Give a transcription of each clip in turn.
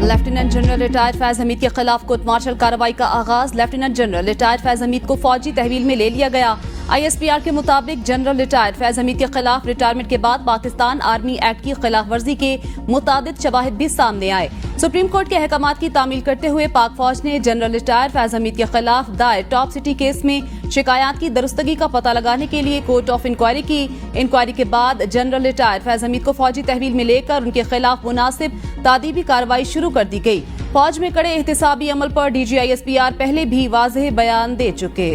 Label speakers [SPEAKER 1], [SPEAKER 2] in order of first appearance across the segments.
[SPEAKER 1] Lieutenant general retired Faiz Hameed के खिलाफ court martial कार्रवाई का आगाज। Lieutenant general retired Faiz Hamid को फौजी तहवील में ले लिया गया। ISPR के मुताबिक जनरल रिटायर्ड फैज हमीद के खिलाफ रिटायरमेंट के बाद पाकिस्तान आर्मी एक्ट की खिलाफ वर्जी के मुतादिद शवाहिद भी सामने आए। सुप्रीम कोर्ट के अहकामात की तामील करते हुए पाक फौज ने जनरल रिटायर्ड फैज हमीद के खिलाफ दायर टॉप सिटी केस में शिकायत की दुरुस्तगी का पता लगाने के लिए कोर्ट ऑफ इंक्वायरी की। इंक्वायरी के बाद जनरल रिटायर्ड फैज हमीद को फौजी तहवील में लेकर उनके खिलाफ मुनासिब तादीबी कार्रवाई शुरू कर दी गई। फौज में कड़े एहतिसाबी अमल पर DG ISPR पहले भी वाज़ेह बयान दे चुके।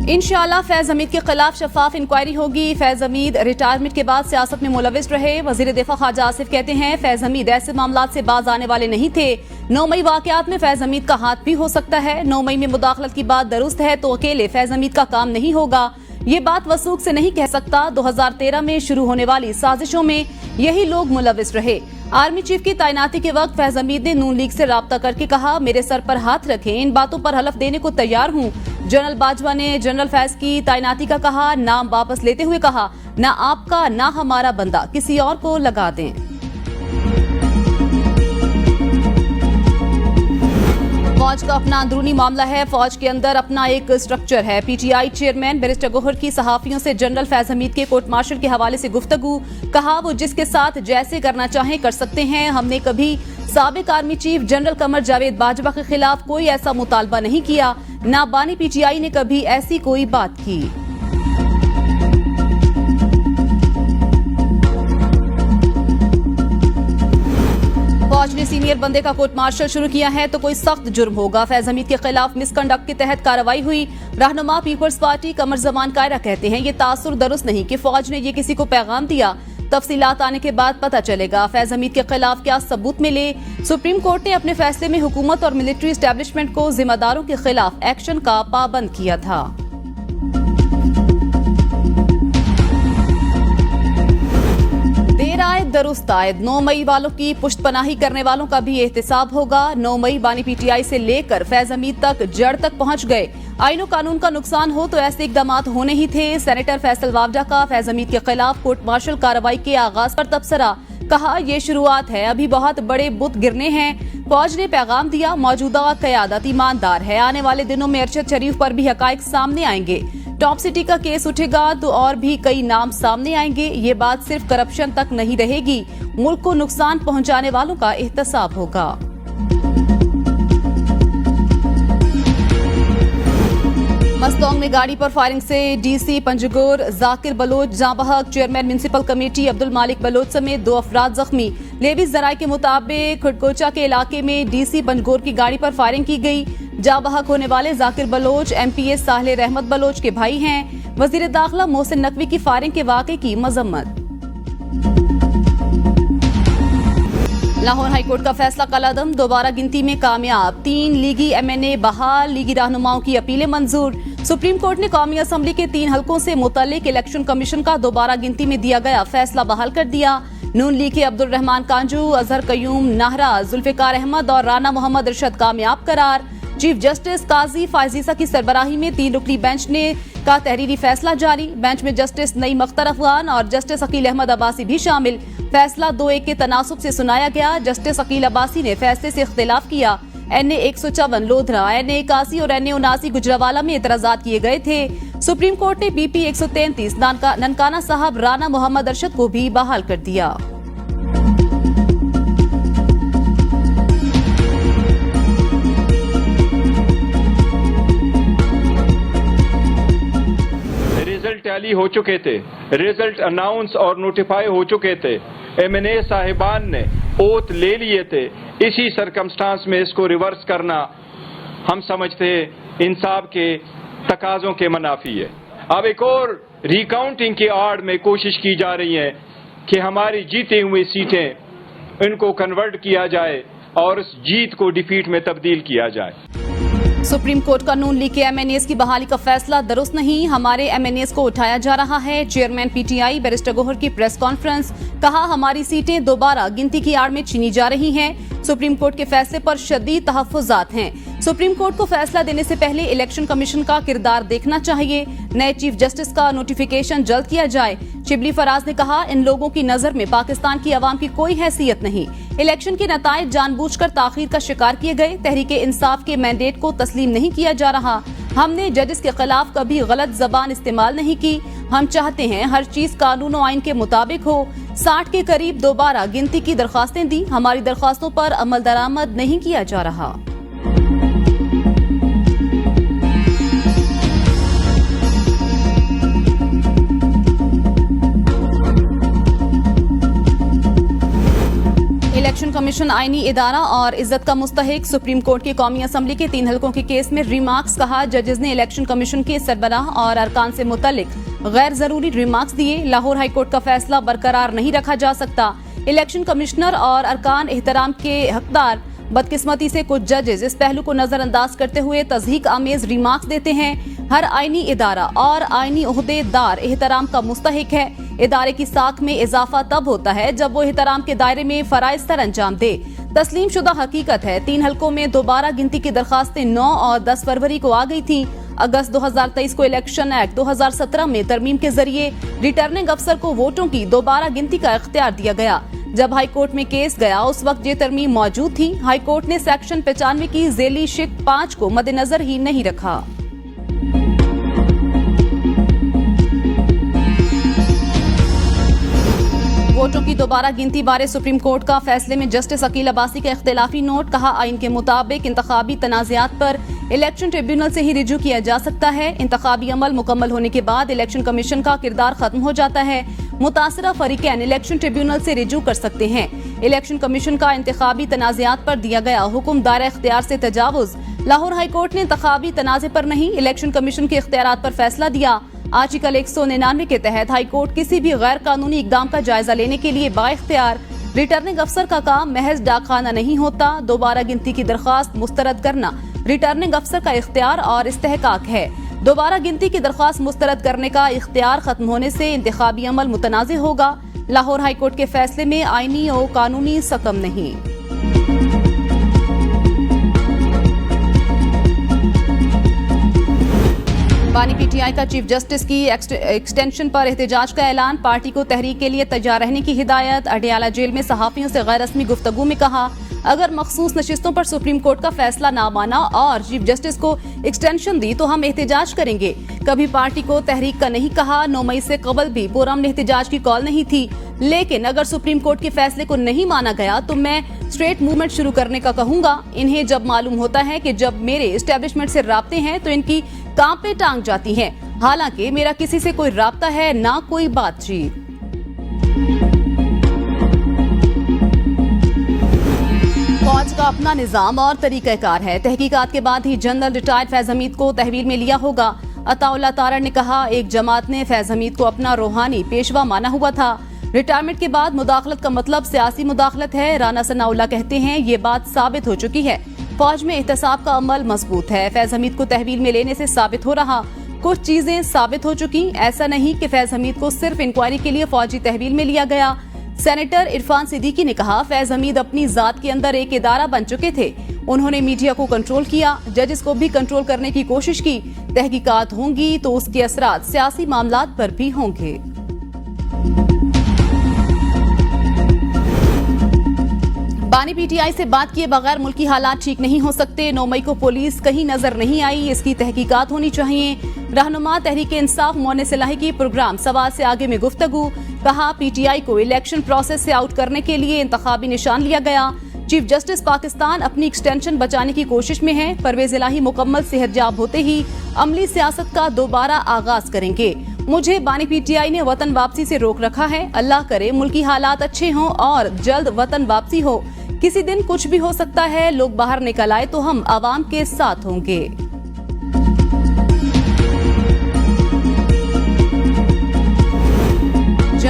[SPEAKER 1] इंशाअल्लाह फैज हमीद के खिलाफ शफाफ इंक्वायरी होगी। फैज हमीद रिटायरमेंट के बाद सियासत में मुलविस रहे। वजीर दिफा ख्वाजा आसिफ कहते हैं फैज हमीद ऐसे मामलात से बाज आने वाले नहीं थे। 9 मई वाकयात में फैज हमीद का हाथ भी हो सकता है। 9 मई में मुदाखलत की बात दुरुस्त है तो अकेले फैज हमीद का काम नहीं होगा। ये बात वसूख से नहीं कह सकता। 2013 में शुरू होने वाली साजिशों में यही लोग मुलविस रहे। आर्मी चीफ की तैनाती के वक्त फैज हमीद ने नून लीग से राब्ता करके कहा मेरे सर पर हाथ रखें, इन बातों पर हलफ देने को तैयार हूँ। जनरल बाजवा ने जनरल फैज की तैनाती का कहा, नाम वापस लेते हुए कहा ना आपका ना हमारा बंदा, किसी और को लगा दें। फौज का अपना अंदरूनी मामला है। फौज के अंदर अपना एक स्ट्रक्चर है। PTI चेयरमैन बैरिस्टर गौहर की सहाफियों से जनरल फैज हमीद के कोर्ट मार्शल के हवाले से गुफ्तगू। कहा वो जिसके साथ जैसे करना चाहें कर सकते हैं। हमने कभी साबिक army chief general Qamar Javed Bajwa के खिलाफ कोई ऐसा मुतालबा नहीं किया, ना बानी PTI ने कभी ऐसी कोई बात की। फौज ने सीनियर बंदे का कोर्ट मार्शल शुरू किया है तो कोई सख्त जुर्म होगा। फैज हमीद के खिलाफ मिसकंडक्ट के तहत कार्रवाई हुई। रहनुमा पीपल्स पार्टी कमर जमान कायरा कहते हैं ये तासुर दुरुस्त नहीं कि फौज ने ये किसी को पैगाम दिया। तफसीलात आने के बाद पता चलेगा फैज हमीद के खिलाफ क्या सबूत मिले। सुप्रीम कोर्ट ने अपने फैसले में हुकूमत और मिलिट्री एस्टेब्लिशमेंट को जिम्मेदारों के खिलाफ एक्शन का पाबंद किया था। देर आए दुरुस्त आयद। 9 मई वालों की पुश्तपनाही करने वालों का भी एहतिसाब होगा। 9 मई बानी PTI से लेकर फैज हमीद तक जड़ तक पहुंच गए। आईनो कानून का नुकसान हो तो ऐसे इकदामात होने ही थे। सेनेटर फैसल वावडा का फैज हमीद के खिलाफ कोर्ट मार्शल कार्रवाई के आगाज पर तबसरा। कहा ये शुरुआत है, अभी बहुत बड़े बुत गिरने हैं। फौज ने पैगाम दिया मौजूदा क़यादत ईमानदार है। आने वाले दिनों में अरशद शरीफ पर भी हकायक सामने आएंगे। टॉप सिटी का केस उठेगा तो और भी कई नाम सामने आएंगे। ये बात सिर्फ करप्शन तक नहीं रहेगी, मुल्क को नुकसान पहुंचाने वालों का एहतसाब होगा। मस्तोंग में गाड़ी पर फायरिंग से DC पंजगोर जाकिर बलोच जाँ बहक। चेयरमैन म्युनिसिपल कमेटी अब्दुल मालिक बलोच समेत 2 अफराद जख्मी। लेवी जराये के मुताबिक खुडकोचा के इलाके में DC पंजगोर की गाड़ी पर फायरिंग की गई। जाँ बहक होने वाले जाकिर बलोच MPS साहिल रहमत बलोच के भाई हैं। वजीर दाखिला मोहसिन नकवी की फायरिंग के वाक़े की मजम्मत। लाहौर हाईकोर्ट का फैसला कलादम, दोबारा गिनती में कामयाब। 3 लीगी MNA बहाल, लीगी रहनुमाओं की अपीलें मंजूर। सुप्रीम कोर्ट ने कौमी असम्बली के 3 हलकों से मुतल्लिक इलेक्शन कमीशन का दोबारा गिनती में दिया गया फैसला बहाल कर दिया। नून लीग के अब्दुल रहमान कांजू, अजहर कयूम नाहरा, जुल्फिकार अहमद और राना मोहम्मद इरशद कामयाब करार। चीफ जस्टिस काजी फायजीसा की सरबराही में 3 रुकनी बेंच ने का तहरीरी फैसला जारी। बेंच में जस्टिस नईम अख्तर अफगान और जस्टिस अकील अहमद अब्बासी भी शामिल। फैसला 2-1 के तनासुब से सुनाया गया। जस्टिस अकील अब्बासी ने फैसले से इख्तिलाफ किया। NA 154 लोधरा, NA 81 और NA 79 गुजरावाला में एतराजात किए गए थे। सुप्रीम कोर्ट ने BP 133 ननकाना साहब राना मोहम्मद अरशद को भी बहाल कर दिया।
[SPEAKER 2] रिजल्ट टैली हो चुके थे, रिजल्ट अनाउंस और नोटिफाई हो चुके थे। MNA साहिबान ने ओथ ले लिए थे। इसी सरकमस्टांस में इसको रिवर्स करना हम समझते हैं इंसाफ के तकाजों के मुनाफी है। अब एक और रिकाउंटिंग की आड़ में कोशिश की जा रही है कि हमारी जीती हुई सीटें इनको कन्वर्ट किया जाए और उस जीत को डिफीट में तब्दील किया जाए।
[SPEAKER 1] सुप्रीम कोर्ट का नून लीग के एमएनएस की बहाली का फैसला दुरुस्त नहीं, हमारे एमएनएस को उठाया जा रहा है। चेयरमैन पीटीआई बैरिस्टर गोहर की प्रेस कॉन्फ्रेंस, कहा हमारी सीटें दोबारा गिनती की आड़ में छीनी जा रही हैं। सुप्रीम कोर्ट के फैसले पर शदीद तहफ्फुज़ात हैं। सुप्रीम कोर्ट को फैसला देने से पहले इलेक्शन कमीशन का किरदार देखना चाहिए। नए चीफ जस्टिस का नोटिफिकेशन जल्द किया जाए। शिबली फराज ने कहा, इन लोगों की नजर में पाकिस्तान की आवाम की कोई हैसियत नहीं। इलेक्शन के नताइज जानबूझकर ताखीर का शिकार किए गए। तहरीके इंसाफ के मैंडेट को तस्लीम नहीं किया जा रहा। हमने जजेस के खिलाफ कभी गलत जबान इस्तेमाल नहीं की। हम चाहते हैं हर चीज कानून और आइन के मुताबिक हो। 60 के करीब दोबारा गिनती की दरखास्तें दी, हमारी दरखास्तों पर अमल दरामद नहीं किया जा रहा। इलेक्शन कमीशन आईनी इदारा और इज्जत का मुस्तहिक। सुप्रीम कोर्ट की कौमी असम्बली के 3 हलकों के केस में रिमार्क्स, कहा जजेस ने इलेक्शन कमीशन के सरबराह और अरकान से मुतल्लिक गैर जरूरी रिमार्क्स दिए। लाहौर हाईकोर्ट का फैसला बरकरार नहीं रखा जा सकता। इलेक्शन कमिश्नर और अरकान एहतराम के हकदार। बदकिस्मती से कुछ जजेस इस पहलू को नजरअंदाज करते हुए तज़हीक आमेज रिमार्क्स देते हैं। हर आईनी इदारा और आईनी ओहदेदार एहतराम का मुस्तहिक है। इदारे की साख में इजाफा तब होता है जब वो एहतराम के दायरे में फराइज सर अंजाम दे। तस्लीम शुदा हकीकत है, 3 हलकों में दोबारा गिनती की दरखास्तें 9 और 10 फरवरी को आ गई थी। अगस्त 2023 को इलेक्शन एक्ट 2017 में तरमीम के जरिए रिटर्निंग अफसर को वोटों की दोबारा गिनती का इख्तियार दिया गया। जब हाईकोर्ट में केस गया उस वक्त ये तरमीम मौजूद थी। हाईकोर्ट ने सेक्शन 95 की झेली शिक 5 को मद्देनजर ही नहीं रखा। वोटों की दोबारा गिनती बारे सुप्रीम कोर्ट का फैसले में जस्टिस अकील अब्बासी का इख्तिलाफी नोट, कहा आइन के मुताबिक इंतखाबी तनाज़ात पर इलेक्शन ट्रिब्यूनल से ही रिजू किया जा सकता है। इंतखाबी अमल मुकम्मल होने के बाद इलेक्शन कमीशन का किरदार खत्म हो जाता है। मुतासरा फरीकैन इलेक्शन ट्रिब्यूनल से रिजू कर सकते हैं। इलेक्शन कमीशन का इंतखाबी तनाज़ात पर दिया गया हुक्म दायरा इख्तियार से तजावुज। लाहौर हाईकोर्ट ने इंतखाबी तनाज़े पर नहीं, इलेक्शन कमीशन के इख्तियारात पर फैसला दिया। आर्टिकल 199 के तहत हाईकोर्ट किसी भी गैर कानूनी इकदाम का जायजा लेने के लिए बाइख्तियार। रिटर्निंग अफसर का काम महज डाकखाना नहीं होता। दोबारा गिनती की दरख्वास्त मुस्तरद करना रिटर्निंग अफसर का इख्तियार और इस्तेहकाक है। दोबारा गिनती की दरख्वास्त मुस्तरद करने का इख्तियार खत्म होने से इंतखाबी अमल मुतनाज़ होगा। लाहौर हाईकोर्ट के फैसले में आईनी और कानूनी सकम नहीं। बानी पीटीआई का चीफ जस्टिस की एक्सटेंशन पर एहतजाज का ऐलान। पार्टी को तहरीक के लिए तैयार रहने की हिदायत। अडियाला जेल में सहाफियों से गैर रस्मी गुफ्तगू में कहा, अगर मखसूस नशिस्तों पर सुप्रीम कोर्ट का फैसला ना माना और चीफ जस्टिस को एक्सटेंशन दी तो हम एहतजाज करेंगे। कभी पार्टी को तहरीक का नहीं कहा। 9 मई से कबल भी पुरअमन एहतजाज की कॉल नहीं थी। लेकिन अगर सुप्रीम कोर्ट के फैसले को नहीं माना गया तो मैं स्ट्रेट मूवमेंट शुरू करने का कहूंगा। इन्हें जब मालूम होता है कि जब मेरे एस्टेब्लिशमेंट से राब्ते हैं तो इनकी कांपे टांग जाती हैं। हालांकि मेरा किसी से कोई राब्ता है ना कोई बातचीत। फौज का अपना निजाम और तरीक़ाकार है। तहकीकात के बाद ही जनरल रिटायर्ड फैज हमीद को तहवील में लिया होगा। अताउल्लाह तारड़ ने कहा, एक जमात ने फैज हमीद को अपना रूहानी पेशवा माना हुआ था। रिटायरमेंट के बाद मुदाखलत का मतलब सियासी मुदाखलत है। राना सनाउल्लाह कहते हैं, ये बात साबित हो चुकी है। फौज में एहतसाब का अमल मजबूत है। फैज हमीद को तहवील में लेने से साबित हो रहा, कुछ चीजें साबित हो चुकी। ऐसा नहीं कि फैज हमीद को सिर्फ इंक्वायरी के लिए फौजी तहवील में लिया गया। सेनेटर इरफान सिद्दीकी ने कहा, फैज हमीद अपनी जात के अंदर एक इदारा बन चुके थे। उन्होंने मीडिया को कंट्रोल किया, जजेस को भी कंट्रोल करने की कोशिश की। तहकीकात होंगी तो उसके असरात सियासी मामलात पर भी होंगे। बानी पीटीआई से बात किए बगैर मुल्की हालात ठीक नहीं हो सकते। 9 मई को पुलिस कहीं नजर नहीं आई, इसकी तहकीकात होनी चाहिए। रहनुमा तहरीक इंसाफ मोने सिलाही की प्रोग्राम सवाल से आगे में गुफ्तगू, कहा पीटीआई को इलेक्शन प्रोसेस से आउट करने के लिए इंतखाबी निशान लिया गया। चीफ जस्टिस पाकिस्तान अपनी एक्सटेंशन बचाने की कोशिश में है। परवेज इलाही मुकम्मल सेहतयाब होते ही अमली सियासत का दोबारा आगाज करेंगे। मुझे बानी पीटीआई ने वतन वापसी से रोक रखा है। अल्लाह करे मुल्की हालात अच्छे हों और जल्द वतन वापसी हो। किसी दिन कुछ भी हो सकता है। लोग बाहर निकल आए तो हम आवाम के साथ होंगे।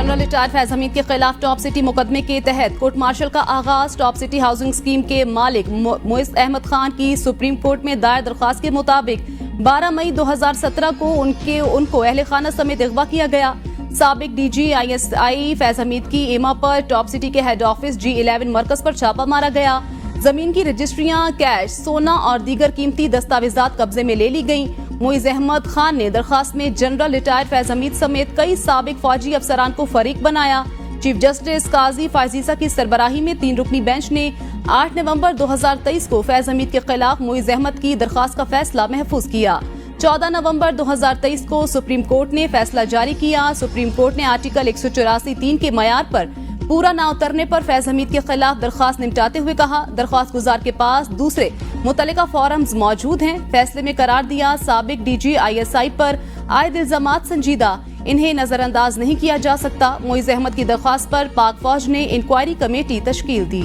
[SPEAKER 1] जनरल रिटायर्ड फैज हमीद के खिलाफ टॉप सिटी मुकदमे के तहत कोर्ट मार्शल का आगाज। टॉप सिटी हाउसिंग स्कीम के मालिक मोइस अहमद खान की सुप्रीम कोर्ट में दायर दरख्वास्त के मुताबिक 12 मई 2017 को उनको अहले खाना समेत अगवा किया गया। साबिक डीजी ISI फैज हमीद की एमा पर टॉप सिटी के हेड ऑफिस G11 मरकज पर छापा मारा गया। जमीन की रजिस्ट्रियां, कैश, सोना और दीगर कीमती दस्तावेजात कब्जे में ले ली गयी। मोइज अहमद खान ने दरखास्त में जनरल रिटायर्ड फैज हमीद समेत कई साबिक फौजी अफसरान को फरीक बनाया। चीफ जस्टिस काजी फायजीसा की सरबराही में 3 रुकनी बेंच ने 8 नवंबर 2023 को फैज हमीद के खिलाफ मोइज अहमद की दरखास्त का फैसला महफूज किया। 14 नवंबर 2023 को सुप्रीम कोर्ट ने फैसला जारी किया। सुप्रीम कोर्ट ने आर्टिकल 184(3) के मयार पर पूरा न उतरने पर फैज हमीद के खिलाफ दरखास्त निपटाते हुए कहा, दरखास्त गुजार के पास दूसरे मुतल्लिका फॉर्म्स मौजूद हैं। फैसले में करार दिया, साबिक डीजी ISI पर आयद इल्जामात संजीदा, इन्हें नजरअंदाज नहीं किया जा सकता। मोइज अहमद की दरखास्त पर पाक फौज ने इंक्वायरी कमेटी तश्कील दी।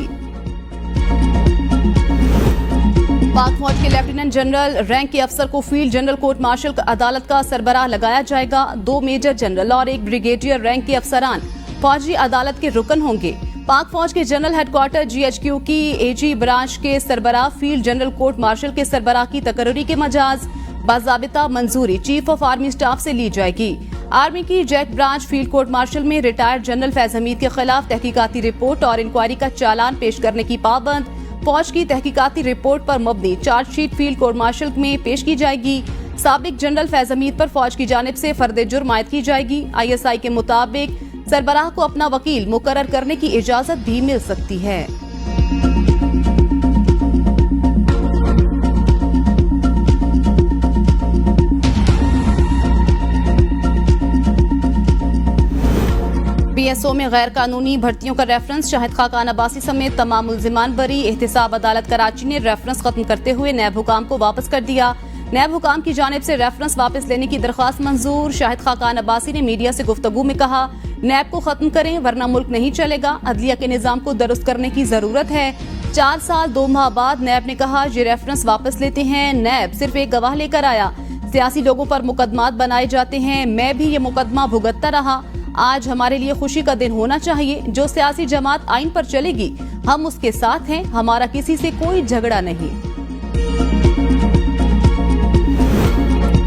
[SPEAKER 1] पाक फौज के लेफ्टिनेंट जनरल रैंक के अफसर को फील्ड जनरल कोर्ट मार्शल अदालत का सरबराह लगाया जाएगा। 2 मेजर जनरल और 1 ब्रिगेडियर रैंक के अफसरान फौजी अदालत के रुकन होंगे। पाक फौज के जनरल हेडक्वार्टर GHQ की AG ब्रांच के सरबराह फील्ड जनरल कोर्ट मार्शल के सरबराह की तकर्री के मजाज बाज़ाबिता मंजूरी चीफ ऑफ आर्मी स्टाफ से ली जाएगी। आर्मी की JAG branch field court martial में रिटायर्ड जनरल फैज हमीद के खिलाफ तहकीकाती रिपोर्ट और इंक्वायरी का चालान पेश करने की पाबंद। फौज की तहकीकाती रिपोर्ट पर मबनी चार्जशीट फील्ड कोर्ट मार्शल में पेश की जाएगी। साबिक जनरल फैज हमीद पर फौज की जानिब से फर्द जुर्म आयद की जाएगी। ISI के मुताबिक सरबराह को अपना वकील मुकर्रर करने की इजाजत भी मिल सकती है। PSO में गैर कानूनी भर्तियों का रेफरेंस, शाहिद खाकान अब्बासी समेत तमाम मुल्जिमान बरी। एहतिसाब अदालत कराची ने रेफरेंस खत्म करते हुए नैब हुकाम को वापस कर दिया। नैब हुकाम की जानिब से रेफरेंस वापस लेने की दरख्वास्त मंजूर। शाहिद खाकान अब्बासी ने मीडिया से गुफ्तगू में कहा, नैब को खत्म करें वरना मुल्क नहीं चलेगा। अदलिया के निजाम को दुरुस्त करने की जरूरत है। 4 साल 2 माह बाद नैब ने कहा, ये रेफरेंस वापस लेते हैं। नैब सिर्फ एक गवाह लेकर आया। सियासी लोगों पर मुकदमात बनाए जाते हैं। मैं भी ये मुकदमा भुगतता रहा। आज हमारे लिए खुशी का दिन होना चाहिए। जो सियासी जमात आइन पर चलेगी हम उसके साथ हैं। हमारा किसी से कोई झगड़ा नहीं।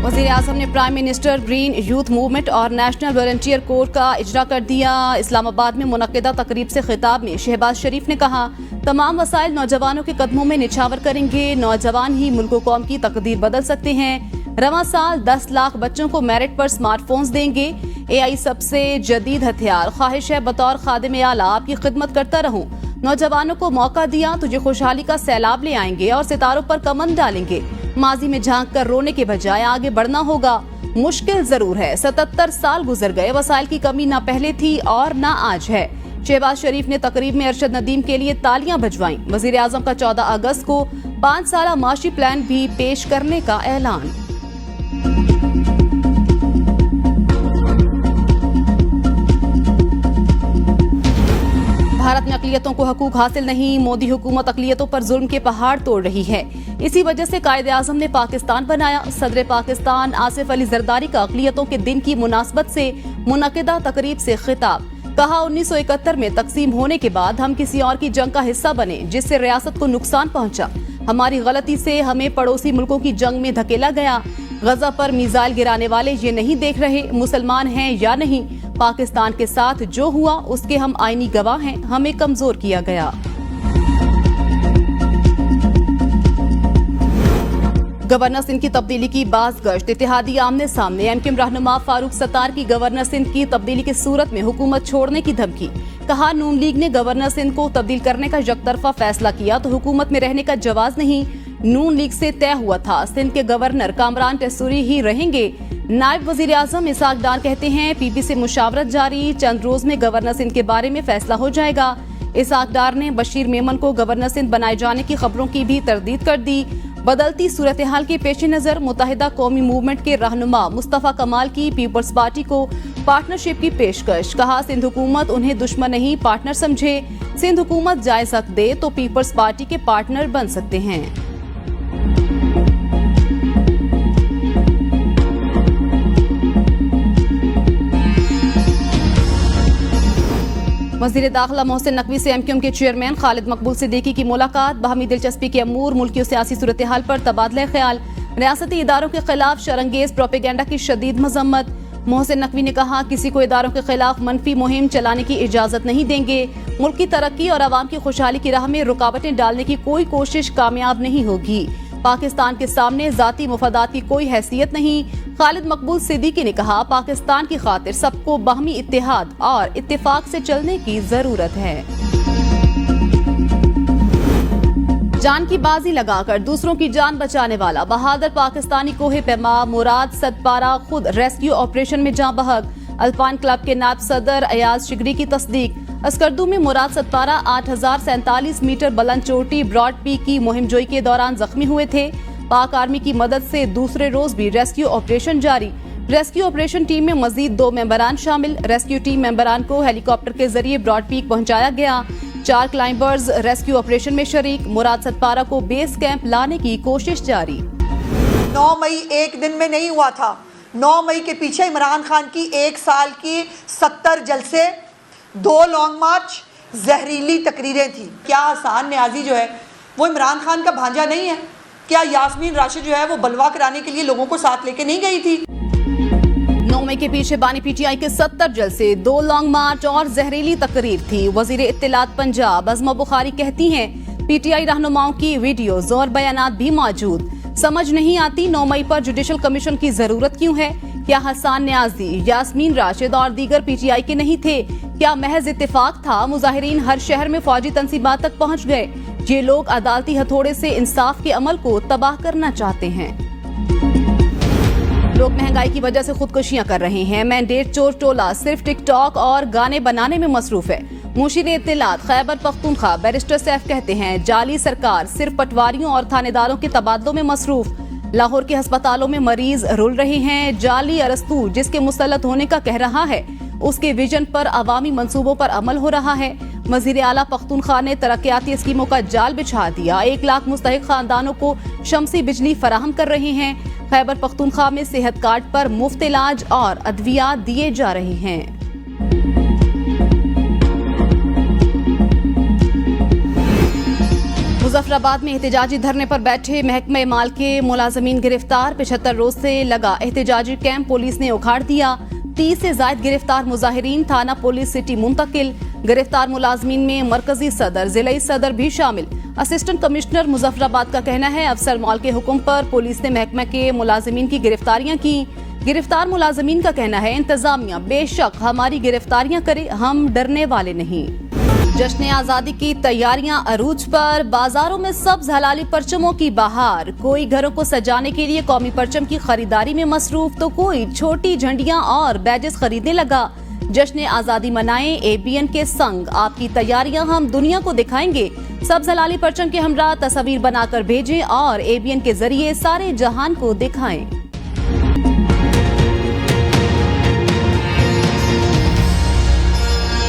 [SPEAKER 1] वज़ीर-ए-आज़म ने prime minister green youth movement और नेशनल वॉलंटियर कोर का इजरा कर दिया। इस्लामाबाद में मुनक्किदा तकरीब से खिताब में शहबाज शरीफ ने कहा, तमाम वसाइल नौजवानों के कदमों में निछावर करेंगे। नौजवान ही मुल्क कौम की तकदीर बदल सकते हैं। रवां साल 10 लाख बच्चों को मेरिट पर स्मार्टफोन्स देंगे। AI सबसे जदीद हथियार। ख्वाहिश है बतौर खादिम आला आपकी खिदमत करता रहूं। नौजवानों को मौका दिया तुझे खुशहाली का सैलाब ले आएंगे और सितारों पर कमंद डालेंगे। माजी में झांक कर रोने के बजाय आगे बढ़ना होगा। मुश्किल जरूर है, 77 साल गुजर गए, वसाइल की कमी ना पहले थी और ना आज है। शहबाज शरीफ ने तकरीब में अरशद नदीम के लिए तालियां बजवाई। वज़ीर-ए-आज़म का 14 अगस्त को 5 साला माशी प्लान भी पेश करने का ऐलान। भारत में अक़लियतों को हकूक हासिल नहीं। मोदी हुकूमत अक़लियतों पर जुल्म के पहाड़ तोड़ रही है। इसी वजह से कायदे-आज़म ने पाकिस्तान बनाया। सदर पाकिस्तान आसिफ अली जरदारी का अक़लियतों के दिन की मुनासबत से मुनक़िदा तकरीब से खिताब। कहा, 1971 में तकसीम होने के बाद हम किसी और की जंग का हिस्सा बने जिससे रियासत को नुकसान पहुंचा। हमारी गलती से हमें पड़ोसी मुल्कों की जंग में धकेला गया। गजा पर मिसाइल गिराने वाले ये नहीं देख रहे मुसलमान हैं या नहीं। पाकिस्तान के साथ जो हुआ उसके हम आईनी गवाह हैं। हमें कमजोर किया गया। गवर्नर सिंध की तब्दीली की बाज़गश्त। इत्तेहादी आमने सामने। MKM रहनुमा फारूक सत्तार की गवर्नर सिंध की तब्दीली की सूरत में हुकूमत छोड़ने की धमकी। कहा, नून लीग ने गवर्नर सिंध को तब्दील करने का यकतरफा फैसला किया तो हुकूमत में रहने का जवाज नहीं। नून लीग से तय हुआ था सिंध के गवर्नर कामरान टेसूरी ही रहेंगे। नायब वज़ीर-ए-आज़म इसाक डार कहते हैं, PP से मुशावरत जारी। चंद रोज में गवर्नर सिंध के बारे में फैसला हो जाएगा। इसाक डार ने बशीर मेमन को गवर्नर सिंध बनाए जाने की खबरों की भी तरदीद कर दी। बदलती सूरत हाल के पेश नजर मुत्तहिदा कौमी मूवमेंट के रहनुमा मुस्तफा कमाल की पीपल्स पार्टी को पार्टनरशिप की पेशकश। कहा, सिंध हुकूमत उन्हें दुश्मन नहीं पार्टनर समझे। सिंध हुकूमत जायज हक दे तो पीपल्स पार्टी के पार्टनर बन सकते हैं। वज़ीर दाखिला मोहसिन नकवी से एमक्यूएम के चेयरमैन खालिद मकबूल सिद्दीकी की मुलाकात, बाहमी दिलचस्पी के अमूर, मुल्की सियासी सूरत हाल पर तबादला ख्याल। रियासती इदारों के खिलाफ शरंगेज प्रोपेगेंडा की शदीद मजम्मत। मोहसिन नकवी ने कहा, किसी को इदारों के खिलाफ मनफी मुहिम चलाने की इजाजत नहीं देंगे। मुल्क की तरक्की और आवाम की खुशहाली की राह में रुकावटें डालने की कोई कोशिश कामयाब नहीं होगी। पाकिस्तान के सामने जाती मुफादात की कोई हैसियत नहीं। खालिद मकबूल सिद्दीकी ने कहा, पाकिस्तान की खातिर सबको बाहमी इत्तेहाद और इत्तेफाक से चलने की जरूरत है। जान की बाजी लगाकर दूसरों की जान बचाने वाला बहादुर पाकिस्तानी कोहे पैमा मुराद सतपारा खुद रेस्क्यू ऑपरेशन में जाँ बहक। अल्पाइन क्लब के नायब सदर अयाज शिगरी की तस्दीक। अस्करदू में मुराद सतपारा 8047 मीटर बुलंद चोटी ब्रॉड पीक की मुहिमजोई के दौरान जख्मी हुए थे। पाक आर्मी की मदद से दूसरे रोज भी रेस्क्यू ऑपरेशन जारी। रेस्क्यू ऑपरेशन टीम में मजीद 2 मेंबरान शामिल। रेस्क्यू टीम मेंबरान को हेलीकॉप्टर के जरिए ब्रॉड पीक पहुंचाया गया। 4 क्लाइंबर्स रेस्क्यू ऑपरेशन में शरीक। मुराद सतपारा को बेस कैंप लाने की कोशिश जारी।
[SPEAKER 3] 9 मई एक दिन में नहीं हुआ था। 9 मई के पीछे इमरान खान की 1 साल की 70 जलसे, 2 लॉन्ग मार्च, जहरीली तकरीरें थी। क्या हसन न्याजी जो है वो इमरान खान का भांजा नहीं है? क्या यास्मीन राशिद जो है वो बलवा कराने के लिए लोगों को साथ लेके नहीं गई थी?
[SPEAKER 1] 9 मई के पीछे बानी पीटीआई के 70 जलसे, 2 लॉन्ग मार्च और जहरीली तकरीर थी। वजीर इत्तलात पंजाब अज़मा बुखारी कहती हैं, पीटीआई रहनुमाओं की वीडियोज और बयानात भी मौजूद। समझ नहीं आती 9 मई पर जुडिशल कमीशन की जरूरत क्यों है? क्या हसन न्याजी, यास्मीन राशिद और दीगर पीटीआई के नहीं थे? क्या महज इत्तेफाक था? मुजाहिरीन हर शहर में फौजी तंसीबात तक पहुंच गए। ये लोग अदालती हथौड़े से इंसाफ के अमल को तबाह करना चाहते हैं। लोग महंगाई की वजह से खुदकुशियां कर रहे हैं। मैंडेट चोर टोला सिर्फ टिकटॉक और गाने बनाने में मसरूफ है। मुशीर इत्तलात खैबर पख्तूनख्वा बैरिस्टर सैफ कहते हैं, जाली सरकार सिर्फ पटवारियों और थानेदारों के तबादलों में मसरूफ। लाहौर के अस्पतालों में मरीज रुल रहे हैं। जाली अरस्तू जिसके मुसल्लत होने का कह रहा है, उसके विजन पर अवामी मंसूबों पर अमल हो रहा है। वज़ीर आला पख्तूनख्वा ने तरक्याती स्कीमों का जाल बिछा दिया। 1 लाख मुस्तहिक खानदानों को शमसी बिजली फराहम कर रहे हैं। खैबर पख्तूनख्वा में सेहत कार्ड पर मुफ्त इलाज और अद्वियात दिए जा रहे हैं। मुजफ्फराबाद में एहतजाजी धरने पर बैठे महकमे माल के मुलाजमीन गिरफ्तार। 75 रोज से लगा एहतजाजी कैंप पुलिस ने उखाड़ दिया। 30 से जायद गिरफ्तार मुजाहिरीन थाना पुलिस सिटी मुंतकिल। गिरफ्तार मुलाजमीन में मरकजी सदर, जिलाई सदर भी शामिल। असिस्टेंट कमिश्नर मुजफ्फराबाद का कहना है, अफसर मॉल के हुक्म पर पुलिस ने महकमे के मुलाजमीन की गिरफ्तारियां की। गिरफ्तार मुलाजमीन का कहना है, इंतजामिया बेशक हमारी गिरफ्तारियां करे, हम डरने वाले नहीं। जश्न आजादी की तैयारियां अरूज पर। बाजारों में सब्ज हलाली परचमों की बहार। कोई घरों को सजाने के लिए कौमी परचम की खरीदारी में मसरूफ, तो कोई छोटी झंडियां और बैजेस खरीदने लगा। जश्न आजादी मनाएं एबीएन के संग। आपकी तैयारियां हम दुनिया को दिखाएंगे। सब्ज हलाली परचम के हमरा तस्वीर बनाकर भेजें और एबीएन के जरिए सारे जहान को दिखाएं।